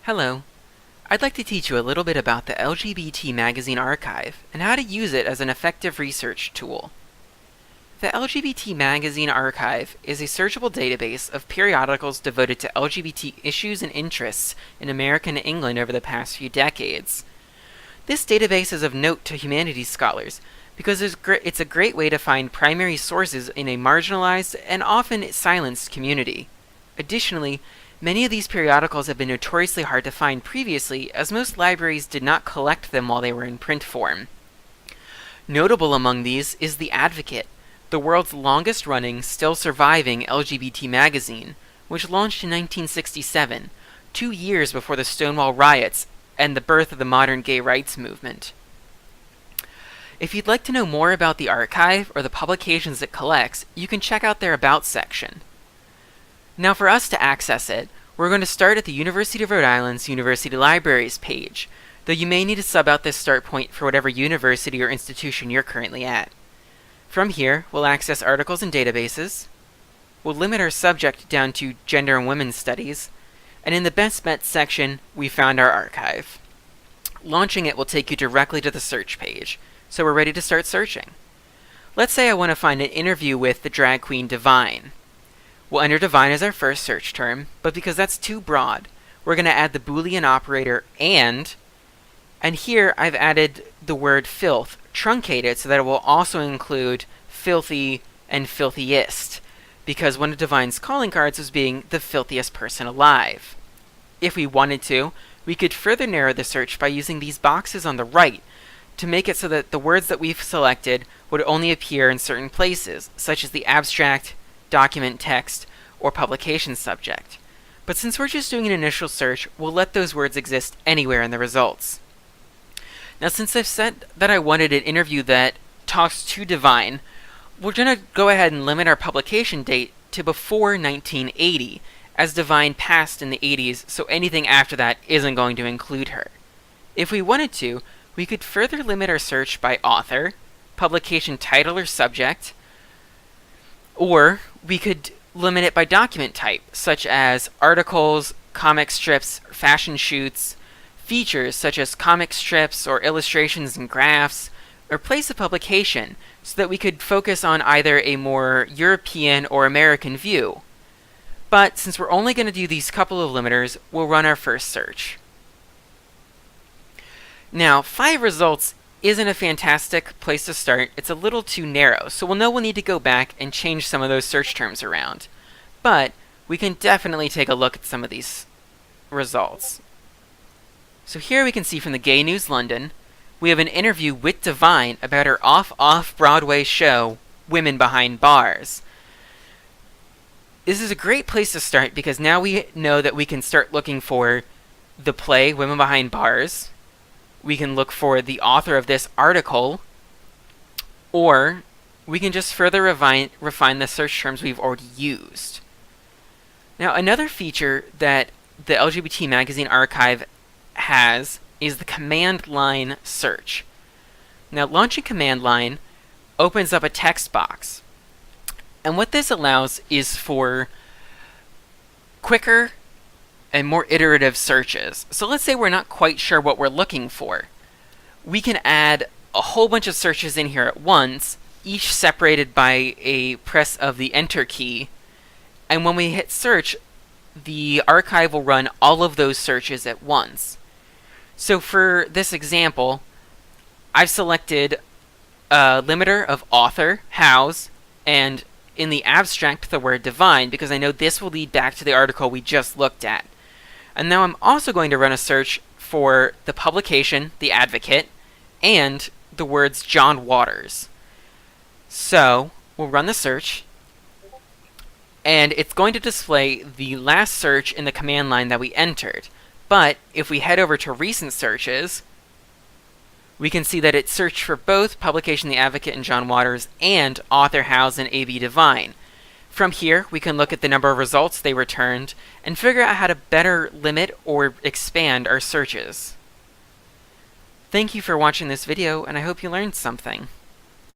Hello. I'd like to teach you a little bit about the LGBT magazine archive and how to use it as an effective research tool. The LGBT magazine archive is a searchable database of periodicals devoted to LGBT issues and interests in America and England over the past few decades. This database is of note to humanities scholars because it's a great way to find primary sources in a marginalized and often silenced community. Additionally, many of these periodicals have been notoriously hard to find previously, as most libraries did not collect them while they were in print form. Notable among these is The Advocate, the world's longest-running, still surviving LGBT magazine, which launched in 1967, 2 years before the Stonewall riots and the birth of the modern gay rights movement. If you'd like to know more about the archive or the publications it collects, you can check out their About section. Now, for us to access it, we're going to start at the University of Rhode Island's University Libraries page, though you may need to sub out this start point for whatever university or institution you're currently at. From here, we'll access articles and databases, we'll limit our subject down to gender and women's studies, and in the Best Bet section, we found our archive. Launching it will take you directly to the search page, so we're ready to start searching. Let's say I want to find an interview with the drag queen Divine. We'll enter Divine as our first search term, but because that's too broad, we're going to add the Boolean operator and here I've added the word filth, truncated so that it will also include filthy and filthiest, because one of Divine's calling cards was being the filthiest person alive. If we wanted to, we could further narrow the search by using these boxes on the right to make it so that the words that we've selected would only appear in certain places, such as the abstract, document text, or publication subject. But since we're just doing an initial search, we'll let those words exist anywhere in the results. Now, since I've said that I wanted an interview that talks to Divine, we're going to go ahead and limit our publication date to before 1980, as Divine passed in the 80s, so anything after that isn't going to include her. If we wanted to, we could further limit our search by author, publication title or subject, or we could limit it by document type, such as articles, comic strips, fashion shoots, features such as comic strips or illustrations and graphs, or place of publication, so that we could focus on either a more European or American view. But since we're only going to do these couple of limiters, we'll run our first search. Now, 5 results isn't a fantastic place to start. It's a little too narrow, so we'll know we'll need to go back and change some of those search terms around. But we can definitely take a look at some of these results. So here we can see from the Gay News London, we have an interview with Divine about her off-Broadway show, Women Behind Bars. This is a great place to start because now we know that we can start looking for the play, Women Behind Bars. We can look for the author of this article, or we can just further refine the search terms we've already used. Now, another feature that the LGBT Magazine Archive has is the command line search. Now, launching command line opens up a text box. And what this allows is for quicker and more iterative searches. So let's say we're not quite sure what we're looking for. We can add a whole bunch of searches in here at once, each separated by a press of the Enter key. And when we hit search, the archive will run all of those searches at once. So for this example, I've selected a limiter of author, house, and in the abstract the word Divine, because I know this will lead back to the article we just looked at. And now I'm also going to run a search for the publication, The Advocate, and the words John Waters. So we'll run the search, and it's going to display the last search in the command line that we entered. But if we head over to recent searches, we can see that it searched for both publication The Advocate and John Waters and author House and A.B. Divine. From here, we can look at the number of results they returned and figure out how to better limit or expand our searches. Thank you for watching this video, and I hope you learned something.